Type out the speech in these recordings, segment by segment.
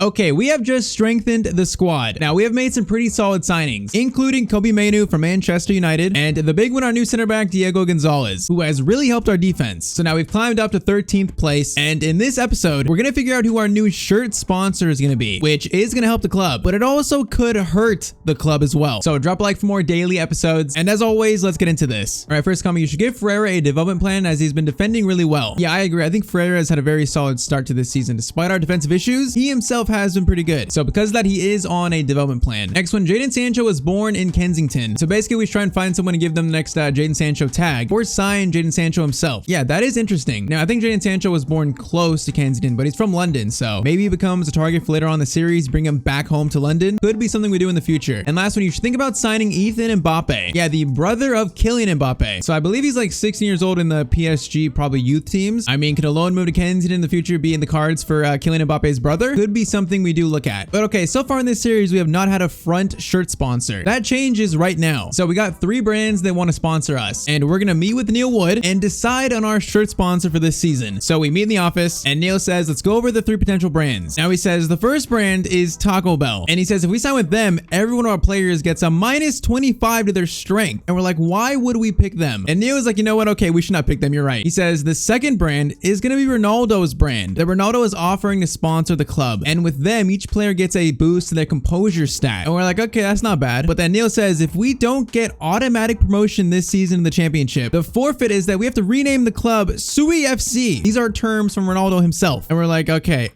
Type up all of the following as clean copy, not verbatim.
Okay, we have just strengthened the squad. Now, we have made some pretty solid signings, including Kobe Mainu from Manchester United, and the big one, our new center back, Diego Gonzalez, who has really helped our defense. So now we've climbed up to 13th place, and in this episode, we're gonna figure out who our new shirt sponsor is gonna be, which is gonna help the club, but it also could hurt the club as well. So drop a like for more daily episodes, and as always, let's get into this. All right, first comment, you should give Ferreira a development plan as he's been defending really well. Yeah, I agree. I think Ferreira has had a very solid start to this season. Despite our defensive issues, he himself has been pretty good. So because of that, he is on a development plan. Next one, Jadon Sancho was born in Kensington. So basically, we try and find someone to give them the next Jadon Sancho tag or sign Jadon Sancho himself. Yeah, that is interesting. Now, I think Jadon Sancho was born close to Kensington, but he's from London. So maybe he becomes a target for later on in the series, bring him back home to London. Could be something we do in the future. And last one, you should think about signing Ethan Mbappe. Yeah, the brother of Kylian Mbappe. So I believe he's like 16 years old in the PSG, probably youth teams. I mean, could a loan move to Kensington in the future be in the cards for Kylian Mbappe's brother? Could be something we do look at. But okay, so far in this series, we have not had a front shirt sponsor. That changes right now. So we got 3 brands that want to sponsor us, and we're gonna meet with Neil Wood and decide on our shirt sponsor for this season. So we meet in the office, and Neil says, let's go over the 3 potential brands. Now he says the first brand is Taco Bell, and he says if we sign with them, every one of our players gets a minus 25 to their strength. And we're like, why would we pick them? And Neil is like, you know what? Okay, we should not pick them. You're right. He says the second brand is gonna be Ronaldo's brand that Ronaldo is offering to sponsor the club, and with them, each player gets a boost to their composure stat. And we're like, okay, that's not bad. But then Neil says if we don't get automatic promotion this season in the championship, the forfeit is that we have to rename the club Sui FC. These are terms from Ronaldo himself. And we're like, okay,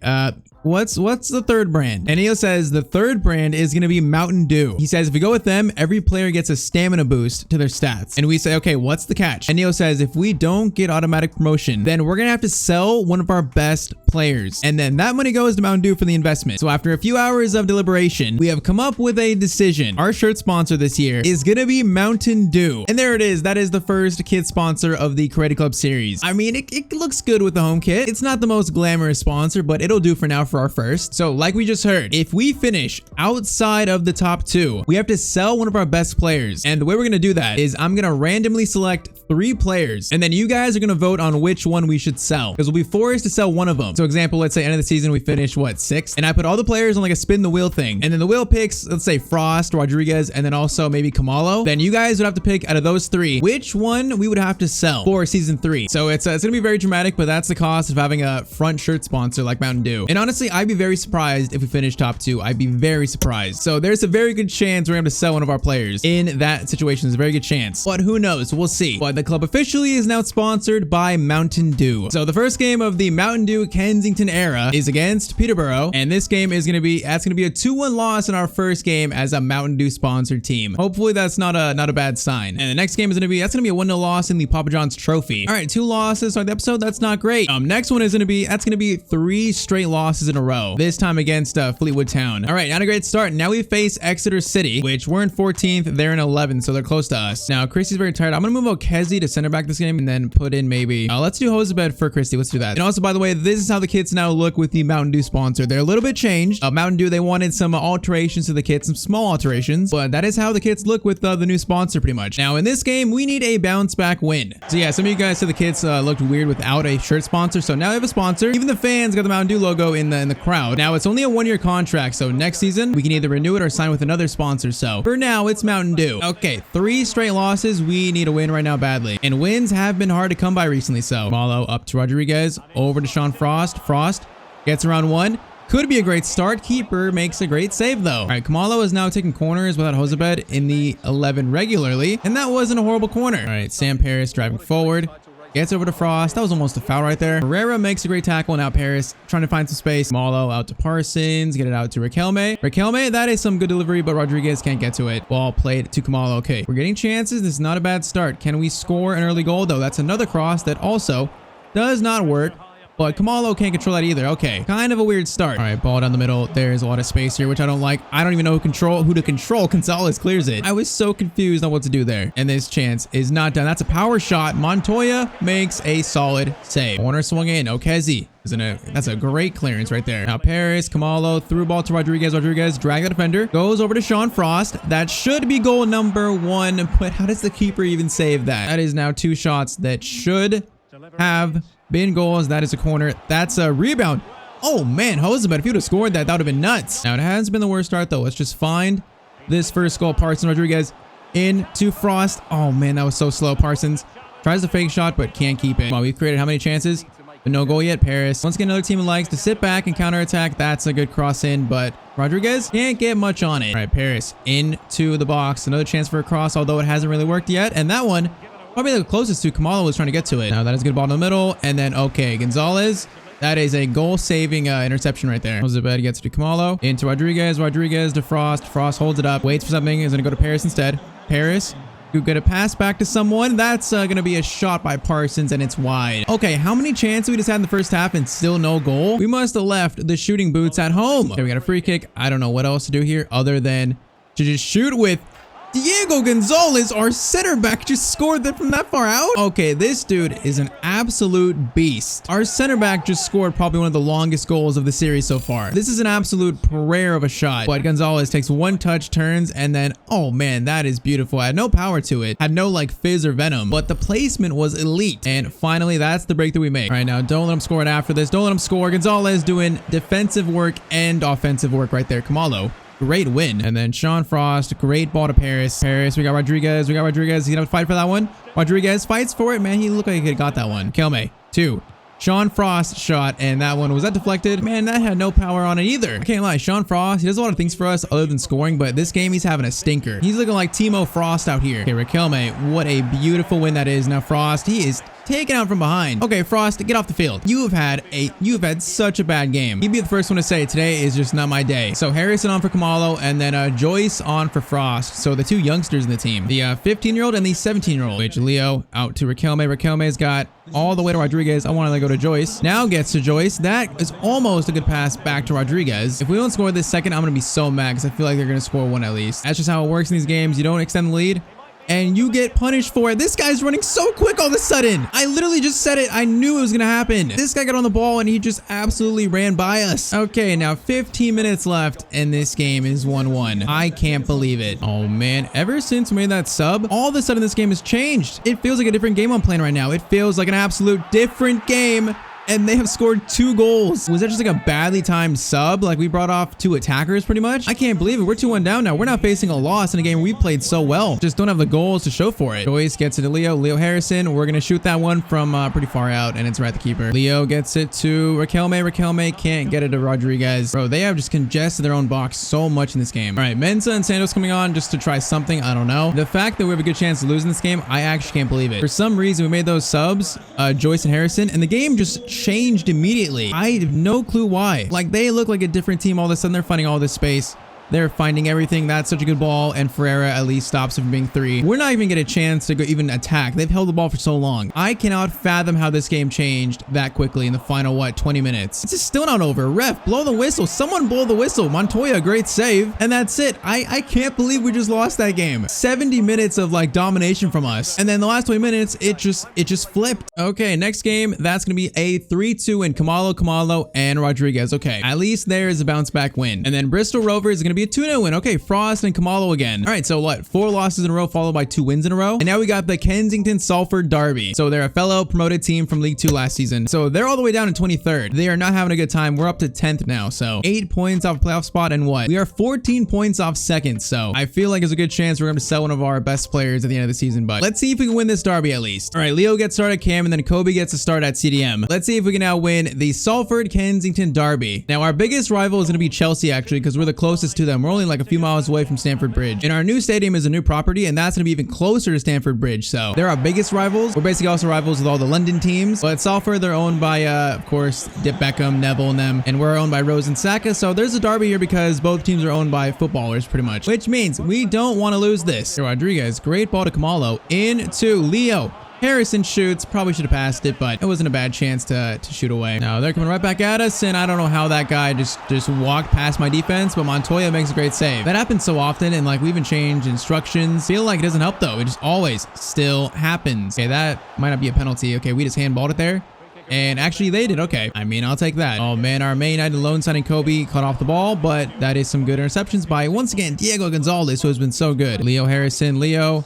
what's the third brand? And Neil says the third brand is going to be Mountain Dew. He says if we go with them, every player gets a stamina boost to their stats. And we say, okay, what's the catch? And Neil says if we don't get automatic promotion, then we're going to have to sell one of our best players. And then that money goes to Mountain Dew for the investment. So after a few hours of deliberation, we have come up with a decision. Our shirt sponsor this year is going to be Mountain Dew. And there it is. That is the first kid sponsor of the Karate Club series. I mean, it looks good with the home kit. It's not the most glamorous sponsor, but it'll do for now for our first. So like we just heard, if we finish outside of the top 2, we have to sell one of our best players. And the way we're going to do that is I'm going to randomly select 3 players, and then you guys are going to vote on which one we should sell, because we'll be forced to sell one of them. So example, let's say end of the season, we finish what, 6th, and I put all the players on like a spin the wheel thing. And then the wheel picks, let's say Frost, Rodriguez, and then also maybe Kamalo. Then you guys would have to pick out of those 3, which one we would have to sell for season 3. So it's going to be very dramatic, but that's the cost of having a front shirt sponsor like Mountain Dew. And honestly, I'd be very surprised if we finish top 2. I'd be very surprised. So there's a very good chance we're going to sell one of our players in that situation. There's a very good chance, but who knows? We'll see. But the club officially is now sponsored by Mountain Dew. So the first game of the Mountain Dew Kensington era is against Peterborough, and this game is going to be, that's going to be a 2-1 loss in our first game as a Mountain Dew sponsored team. Hopefully that's not a bad sign. And the next game is going to be, that's going to be a 1-0 loss in the Papa John's Trophy. All right, 2 losses on the episode. That's not great. Next one is going to be, that's going to be 3 straight losses in a row. This time against Fleetwood Town. All right, not a great start. Now we face Exeter City, which we're in 14th. They're in 11th, so they're close to us. Now, Christy's very tired. I'm going to move Okezzi to center back this game and then put in maybe, let's do Josebed for Christy. Let's do that. And also, by the way, this is how the kits now look with the Mountain Dew sponsor. They're a little bit changed. Mountain Dew, they wanted some alterations to the kits, some small alterations, but that is how the kits look with the new sponsor pretty much. Now, in this game, we need a bounce back win. So yeah, some of you guys said the kits looked weird without a shirt sponsor. So now we have a sponsor. Even the fans got the Mountain Dew logo in the crowd. Now it's only a 1-year contract, so next season we can either renew it or sign with another sponsor. So for now, it's Mountain Dew. Okay, 3 straight losses. We need a win right now badly, and wins have been hard to come by recently. So Malo up to Rodriguez, over to Sean Frost. Frost gets around 1. Could be a great start. Keeper makes a great save though. All right, Kamalo is now taking corners without Josebed in the 11 regularly, and that wasn't a horrible corner. All right, Sam Paris driving forward. Gets over to Frost. That was almost a foul right there. Herrera makes a great tackle. Now Paris trying to find some space. Malo out to Parsons. Get it out to Riquelme. Riquelme, that is some good delivery, but Rodriguez can't get to it. Ball played to Kamalo. Okay, we're getting chances. This is not a bad start. Can we score an early goal though? That's another cross that also does not work. But Kamalo can't control that either. Okay, kind of a weird start. All right, ball down the middle. There's a lot of space here, which I don't like. I don't even know who to control. Gonzalez clears it. I was so confused on what to do there. And this chance is not done. That's a power shot. Montoya makes a solid save. Corner swung in. Okezzi. That's a great clearance right there. Now Paris, Kamalo, through ball to Rodriguez. Rodriguez drag the defender. Goes over to Sean Frost. That should be goal number 1. But how does the keeper even save that? That is now 2 shots that should have been goals. That is a corner. That's a rebound. Oh man, Josebet, if he would have scored that, that would have been nuts. Now it hasn't been the worst start though. Let's just find this first goal. Parsons Rodriguez into Frost. Oh man, that was so slow. Parsons tries the fake shot, but can't keep it. Well, we've created how many chances? But no goal yet. Paris. Once again, another team likes to sit back and counterattack. That's a good cross in, but Rodriguez can't get much on it. All right, Paris into the box. Another chance for a cross, although it hasn't really worked yet. And that one, probably the closest to Kamala was trying to get to it. Now that is a good ball in the middle. And then, okay, Gonzalez. That is a goal-saving interception right there. Josebet gets to Kamalo. Into Rodriguez. Rodriguez to Frost. Frost holds it up. Waits for something. Is going to go to Paris instead. Paris. You get a pass back to someone. That's going to be a shot by Parsons, and it's wide. Okay, how many chances we just had in the first half and still no goal? We must have left the shooting boots at home. Okay, we got a free kick. I don't know what else to do here other than to just shoot with Diego Gonzalez, our center back, just scored that from that far out. Okay, this dude is an absolute beast. Our center back just scored probably one of the longest goals of the series so far. This is an absolute prayer of a shot. But Gonzalez takes one touch, turns, and then, oh man, that is beautiful. Had no power to it. Had no like fizz or venom, but the placement was elite. And finally, that's the breakthrough we make. All right, now don't let him score it after this. Don't let him score. Gonzalez doing defensive work and offensive work right there. Kamalo. Great win. And then Sean Frost, great ball to Paris. Paris, we got Rodriguez. We got Rodriguez. He's gonna fight for that one. Rodriguez fights for it. Man, he looked like he could have got that one. Kelme, 2. Sean Frost shot, and that one, was that deflected? Man, that had no power on it either. I can't lie, Sean Frost, he does a lot of things for us other than scoring, but this game he's having a stinker. He's looking like Timo Frost out here. Okay, Riquelme, what a beautiful win that is. Now Frost, he is taken out from behind. Okay, Frost, get off the field. You've had such a bad game. He'd be the first one to say today is just not my day. So Harrison on for Kamalo, and then Joyce on for Frost. So the two youngsters in the team, the 15-year-old and the 17-year-old. Which Leo out to Riquelme. Riquelme's got all the way to Rodriguez. I want to go to Joyce. Now gets to Joyce. That is almost a good pass back to Rodriguez. If we don't score this second, I'm going to be so mad because I feel like they're going to score one at least. That's just how it works in these games. You don't extend the lead and you get punished for it. This guy's running so quick all of a sudden. I literally just said it. I knew it was gonna happen. This guy got on the ball and he just absolutely ran by us. Okay, now 15 minutes left and this game is 1-1. I can't believe it. Oh man, ever since we made that sub, all of a sudden this game has changed. It feels like a different game I'm playing right now. It feels like an absolute different game. And they have scored 2 goals. Was that just like a badly timed sub? Like we brought off 2 attackers pretty much? I can't believe it. We're 2-1 down now. We're not facing a loss in a game we played so well. Just don't have the goals to show for it. Joyce gets it to Leo. Leo Harrison. We're going to shoot that one from pretty far out and it's right at the keeper. Leo gets it to Riquelme. Riquelme can't get it to Rodriguez. Bro, they have just congested their own box so much in this game. All right, Mensah and Santos coming on just to try something. I don't know. The fact that we have a good chance of losing this game, I actually can't believe it. For some reason, we made those subs, Joyce and Harrison, and the game just changed immediately. I have no clue why. Like they look like a different team all of a sudden. They're finding all this space. They're finding everything. That's such a good ball. And Ferreira at least stops it from being 3. We're not even getting a chance to go even attack. They've held the ball for so long. I cannot fathom how this game changed that quickly in the final, 20 minutes. This is still not over. Ref, blow the whistle. Someone blow the whistle. Montoya, great save. And that's it. I can't believe we just lost that game. 70 minutes of like domination from us. And then the last 20 minutes, it just flipped. Okay, next game, that's going to be a 3-2 in Kamalo, and Rodriguez. Okay, at least there is a bounce back win. And then Bristol Rovers is going to be a 2-0 win. Okay, Frost and Kamalo again. All right, so what? 4 losses in a row followed by 2 wins in a row. And now we got the Kensington Salford Derby. So they're a fellow promoted team from League 2 last season. So they're all the way down in 23rd. They are not having a good time. We're up to 10th now. So 8 points off playoff spot and what? We are 14 points off second. So I feel like there's a good chance we're going to sell one of our best players at the end of the season. But let's see if we can win this Derby at least. All right, Leo gets started at Cam and then Kobe gets a start at CDM. Let's see if we can now win the Salford Kensington Derby. Now our biggest rival is going to be Chelsea actually because we're the closest to them. We're only like a few miles away from Stamford Bridge. And our new stadium is a new property and that's going to be even closer to Stamford Bridge. So they're our biggest rivals. We're basically also rivals with all the London teams. But Salford, they're owned by, of course, Dip Beckham, Neville and them. And we're owned by Rose and Saka. So there's a derby here because both teams are owned by footballers pretty much. Which means we don't want to lose this. Rodriguez, great ball to Kamalo into Leo. Harrison shoots. Probably should have passed it, but it wasn't a bad chance to shoot away. Now they're coming right back at us, and I don't know how that guy just walked past my defense, but Montoya makes a great save. That happens so often, and like we even changed instructions. Feel like it doesn't help though. It just always still happens. Okay, that might not be a penalty. Okay, we just handballed it there. And actually they did. Okay, I mean, I'll take that. Oh man, our Man United loan signing Kobe cut off the ball, but that is some good interceptions by, once again, Diego Gonzalez, who has been so good. Leo Harrison, Leo.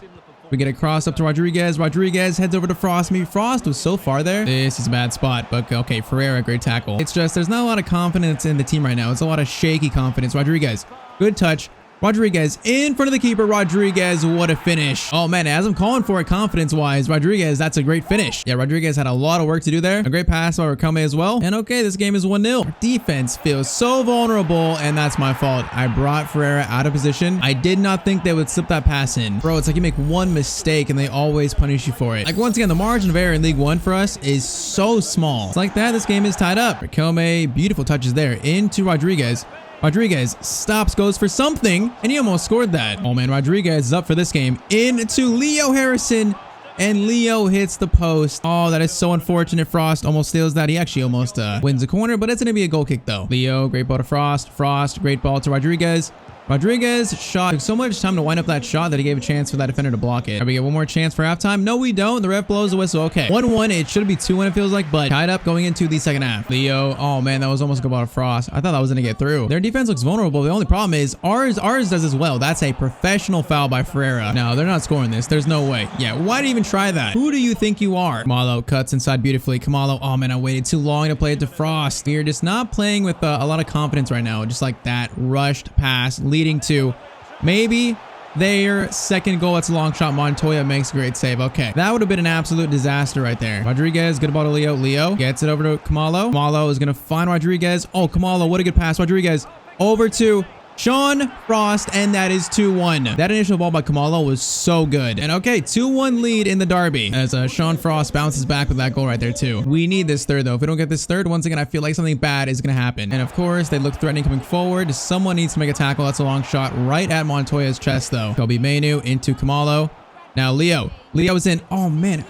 We get a cross up to Rodriguez. Rodriguez heads over to Frost. Maybe Frost was so far there. This is a bad spot, but okay, Ferreira, great tackle. It's just there's not a lot of confidence in the team right now. It's a lot of shaky confidence. Rodriguez, good touch. Rodriguez in front of the keeper. Rodriguez, what a finish. Oh man, as I'm calling for it confidence-wise, Rodriguez, that's a great finish. Yeah, Rodriguez had a lot of work to do there. A great pass by Riquelme as well. And okay, this game is 1-0. Our defense feels so vulnerable, and that's my fault. I brought Ferreira out of position. I did not think they would slip that pass in. Bro, it's like you make one mistake and they always punish you for it. Like once again, the margin of error in League 1 for us is so small. It's like that, this game is tied up. Riquelme, beautiful touches there into Rodriguez. Rodriguez stops, goes for something, and he almost scored that. Oh man, Rodriguez is up for this game. Into Leo Harrison, and Leo hits the post. Oh, that is so unfortunate. Frost almost steals that. He actually almost wins the corner, but it's going to be a goal kick though. Leo, great ball to Frost. Frost, great ball to Rodriguez. Rodriguez shot. Took so much time to wind up that shot that he gave a chance for that defender to block it. Are we get one more chance for halftime? No, we don't. The ref blows the whistle. Okay. 1-1. It should be 2-1, it feels like, but tied up going into the second half. Leo. Oh, man, that was almost a good ball to Frost. I thought that was going to get through. Their defense looks vulnerable. The only problem is ours does as well. That's a professional foul by Ferreira. No, they're not scoring this. There's no way. Yeah, why do you even try that? Who do you think you are? Kamalo cuts inside beautifully. Kamalo. Oh, man, I waited too long to play it to Frost. We're just not playing with a lot of confidence right now. Just like that rushed pass leading to maybe their second goal. It's a long shot. Montoya makes a great save. Okay, that would have been an absolute disaster right there. Rodriguez, good ball to Leo. Leo gets it over to Kamalo. Kamalo is going to find Rodriguez. Oh, Kamalo, what a good pass. Rodriguez over to Sean Frost, and that is 2-1. That initial ball by Kamalo was so good. And okay, 2-1 lead in the derby as Sean Frost bounces back with that goal right there too. We need this third though. If we don't get this third, once again, I feel like something bad is going to happen. And of course, they look threatening coming forward. Someone needs to make a tackle. That's a long shot right at Montoya's chest though. Kobe Mainu into Kamalo. Now Leo. Leo is in. Oh man,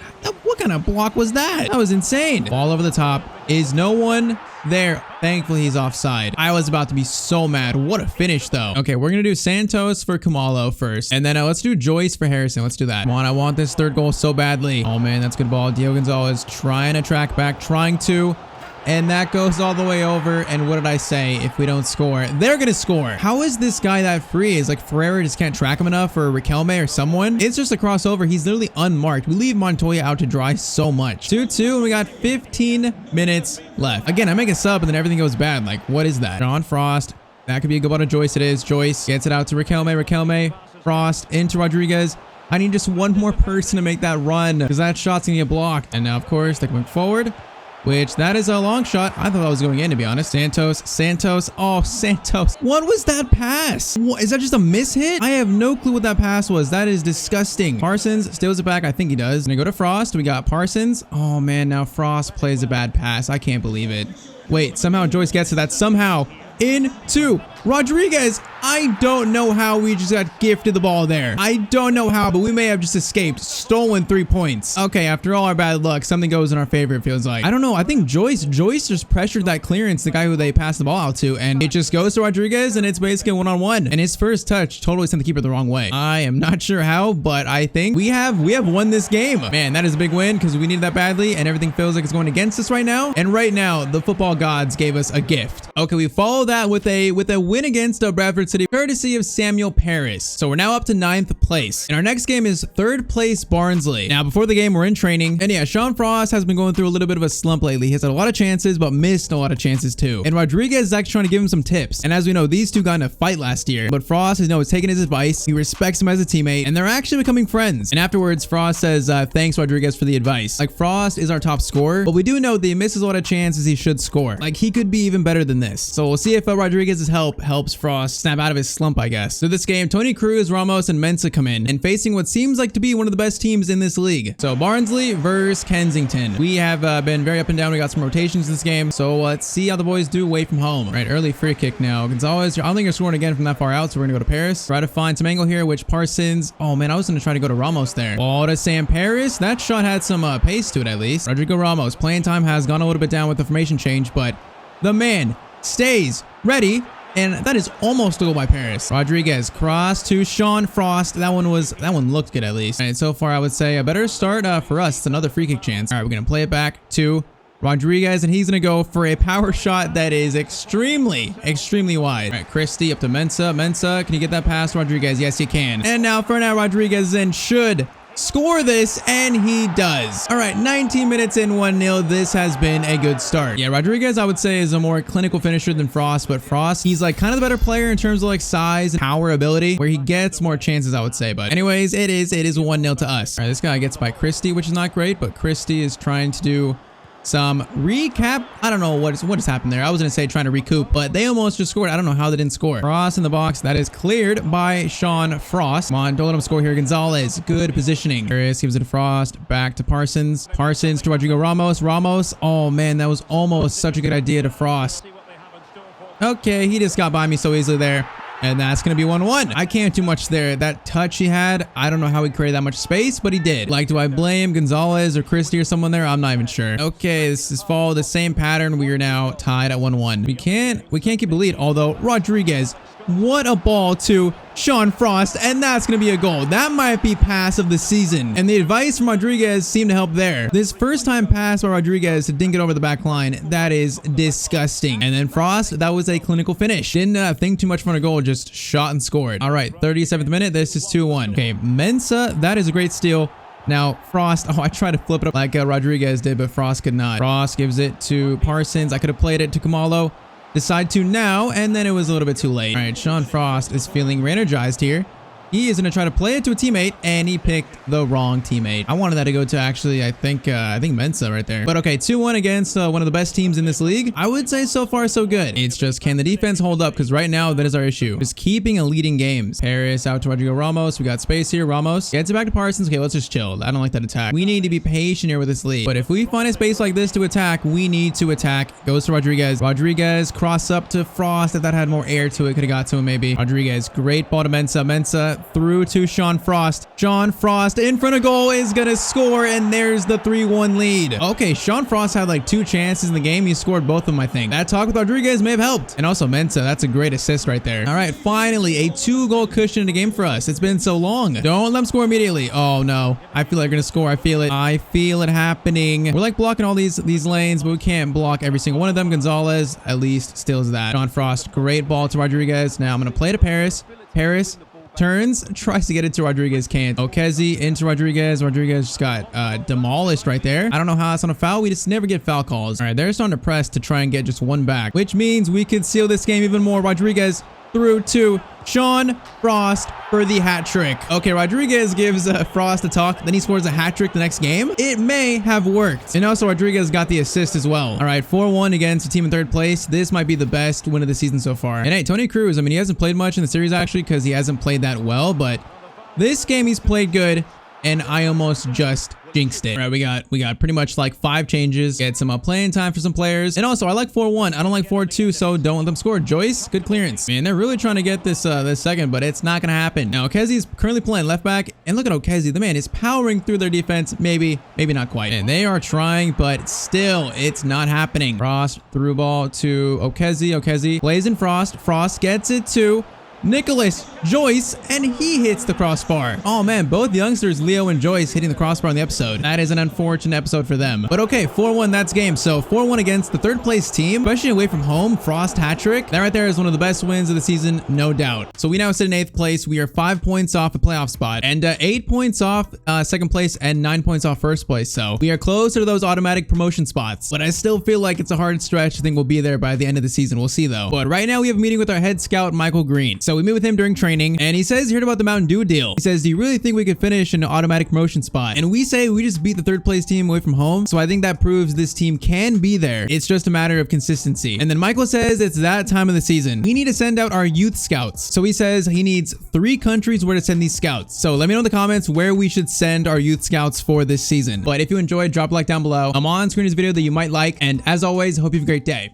what kind of block was that? That was insane. Ball over the top. Is no one there? Thankfully, he's offside. I was about to be so mad. What a finish though. Okay, we're going to do Santos for Kamalo first. And then let's do Joyce for Harrison. Let's do that. Come on, I want this third goal so badly. Oh man, that's good ball. Diego Gonzalez trying to track back, trying to. And that goes all the way over. And what did I say? If we don't score, they're going to score. How is this guy that free? Is like Ferreira just can't track him enough, or Riquelme or someone? It's just a crossover. He's literally unmarked. We leave Montoya out to dry so much. 2-2, and we got 15 minutes left. Again, I make a sub and then everything goes bad. Like, what is that? John Frost. That could be a good ball to Joyce. It is. Joyce gets it out to Riquelme. Riquelme. Frost into Rodriguez. I need just one more person to make that run because that shot's going to get blocked. And now, of course, they're coming forward. Which, that is a long shot. I thought that was going in, to be honest. Santos. Oh, Santos. What was that pass? What, is that just a miss hit? I have no clue what that pass was. That is disgusting. Parsons steals it back. I think he does. Gonna go to Frost. We got Parsons. Oh, man. Now Frost plays a bad pass. I can't believe it. Wait, somehow Joyce gets to that. Somehow into Rodriguez. I don't know how we just got gifted the ball there. I don't know how, but we may have just escaped. Stolen 3 points. Okay, after all our bad luck, something goes in our favor, it feels like. I don't know. I think Joyce just pressured that clearance, the guy who they passed the ball out to, and it just goes to Rodriguez, and it's basically one-on-one. And his first touch totally sent the keeper the wrong way. I am not sure how, but I think we have won this game. Man, that is a big win because we needed that badly, and everything feels like it's going against us right now. And right now, the football gods gave us a gift. Okay, we follow that with a win against Bradford City, courtesy of Samuel Paris. So we're now up to 9th place. And our next game is 3rd place Barnsley. Now, before the game, we're in training. And yeah, Sean Frost has been going through a little bit of a slump lately. He has had a lot of chances, but missed a lot of chances too. And Rodriguez is actually trying to give him some tips. And as we know, these two got in a fight last year. But Frost has taken his advice. He respects him as a teammate. And they're actually becoming friends. And afterwards, Frost says, thanks, Rodriguez, for the advice. Like, Frost is our top scorer. But we do know that he misses a lot of chances he should score. Like, he could be even better than this. So we'll see if Rodriguez's help helps Frost snap out of his slump, I guess. So this game, Tony Cruz, Ramos, and Mensah come in and facing what seems like to be one of the best teams in this league. So Barnsley versus Kensington. We have been very up and down. We got some rotations in this game. So let's see how the boys do away from home. All right, early free kick now. Gonzalez, I don't think you're scoring again from that far out, so we're gonna go to Paris. Try to find some angle here, which Parsons. Oh man, I was gonna try to go to Ramos there. Ball to Sam Paris. That shot had some pace to it at least. Rodrigo Ramos, playing time has gone a little bit down with the formation change, but the man stays ready. And that is almost a goal by Paris. Rodriguez cross to Sean Frost. That one looked good at least. All right, so far I would say a better start for us. It's another free kick chance. All right, we're gonna play it back to Rodriguez, and he's gonna go for a power shot that is extremely wide. All right, Christie up to Mensah. Mensah, can you get that past Rodriguez? Yes, you can. And now Fernand Rodriguez then should score this, and he does. All right, 19 minutes in, 1-0. This has been a good start. Yeah, Rodriguez, I would say, is a more clinical finisher than Frost, but Frost, he's like kind of the better player in terms of like size and power ability, where he gets more chances, I would say. But anyways, it is 1-0 to us. All right, this guy gets by Christie, which is not great, but Christie is trying to do some recap. I don't know what has happened there. I was gonna say trying to recoup, but they almost just scored. I don't know how they didn't score. Frost in the box. That is cleared by Sean Frost. Come on, don't let him score here. Gonzalez, good positioning. Harris gives it to Frost. Back to Parsons. Parsons to Rodrigo Ramos. Ramos. Oh man, that was almost such a good idea to Frost. Okay, he just got by me so easily there. And that's going to be 1-1. I can't do much there. That touch he had, I don't know how he created that much space, but he did. Like, do I blame Gonzalez or Christie or someone there? I'm not even sure. Okay, this is follow the same pattern. We are now tied at 1-1. We can't keep the lead, although Rodriguez, what a ball to Sean Frost, and that's going to be a goal. That might be pass of the season. And the advice from Rodriguez seemed to help there. This first time pass by Rodriguez didn't get over the back line. That is disgusting. And then Frost, that was a clinical finish. Didn't think too much for a goal, just shot and scored. All right, 37th minute. This is 2-1. Okay, Mensa, that is a great steal. Now, Frost, oh, I tried to flip it up like Rodriguez did, but Frost could not. Frost gives it to Parsons. I could have played it to Kamalo. Decide to now, and then it was a little bit too late. All right, Sean Frost is feeling re-energized here. He is going to try to play it to a teammate, and he picked the wrong teammate. I wanted that to go to actually, I think Mensa right there. But okay, 2-1 against one of the best teams in this league. I would say so far so good. It's just, can the defense hold up? Because right now, that is our issue. Just keeping a leading games. Harris out to Rodrigo Ramos. We got space here. Ramos gets it back to Parsons. Okay, let's just chill. I don't like that attack. We need to be patient here with this lead. But if we find a space like this to attack, we need to attack. Goes to Rodriguez. Rodriguez cross up to Frost. If that had more air to it, could have got to him maybe. Rodriguez, great ball to Mensa. Mensa through to Sean Frost. Sean Frost in front of goal is gonna score, and there's the 3-1 lead. Okay, Sean Frost had like 2 chances in the game. He scored both of them, I think. That talk with Rodriguez may have helped. And also Mensa, that's a great assist right there. All right, finally a 2-goal cushion in the game for us. It's been so long. Don't let them score immediately. Oh no, I feel like they're gonna score. I feel it. I feel it happening. We're like blocking all these lanes, but we can't block every single one of them. Gonzalez at least steals that. Sean Frost, great ball to Rodriguez. Now I'm gonna play to Paris. Paris turns, tries to get it to Rodriguez, can't. Okezzi into Rodriguez. Rodriguez just got demolished right there. I don't know how that's on a foul. We just never get foul calls. All right, they're starting to press to try and get just one back, which means we could seal this game even more. Rodriguez through to Sean Frost for the hat trick. Okay, Rodriguez gives Frost a talk, then he scores a hat trick the next game. It may have worked. And also Rodriguez got the assist as well. All right, 4-1 against a team in 3rd place. This might be the best win of the season so far. And hey, Tony Cruz, I mean, he hasn't played much in the series actually because he hasn't played that well, but this game he's played good, and I almost just jinxed it. All right, we got pretty much like 5 changes. Get some playing time for some players. And also, I like 4-1. I don't like 4-2, so don't let them score. Joyce, good clearance. Man, they're really trying to get this second, but it's not gonna happen. Now, Okezzi's currently playing left back, and look at Okezzi. The man is powering through their defense. Maybe not quite. And they are trying, but still, it's not happening. Frost through ball to Okezzi. Okezzi plays in Frost. Frost gets it to Nicholas Joyce, and he hits the crossbar. Oh man, both youngsters, Leo and Joyce, hitting the crossbar in the episode. That is an unfortunate episode for them. But okay, 4-1, that's game. So 4-1 against the 3rd place team, especially away from home. Frost hat trick. That right there is one of the best wins of the season, no doubt. So we now sit in 8th place. We are 5 points off the playoff spot, and 8 points off 2nd place, and 9 points off 1st place. So we are closer to those automatic promotion spots. But I still feel like it's a hard stretch. I think we'll be there by the end of the season. We'll see though. But right now we have a meeting with our head scout, Michael Green. So we meet with him during training, and he says he heard about the Mountain Dew deal. He says, do you really think we could finish an automatic promotion spot? And we say we just beat the 3rd place team away from home. So I think that proves this team can be there. It's just a matter of consistency. And then Michael says it's that time of the season. We need to send out our youth scouts. So he says he needs 3 countries where to send these scouts. So let me know in the comments where we should send our youth scouts for this season. But if you enjoyed, drop a like down below. I'm on screen this video that you might like. And as always, I hope you have a great day.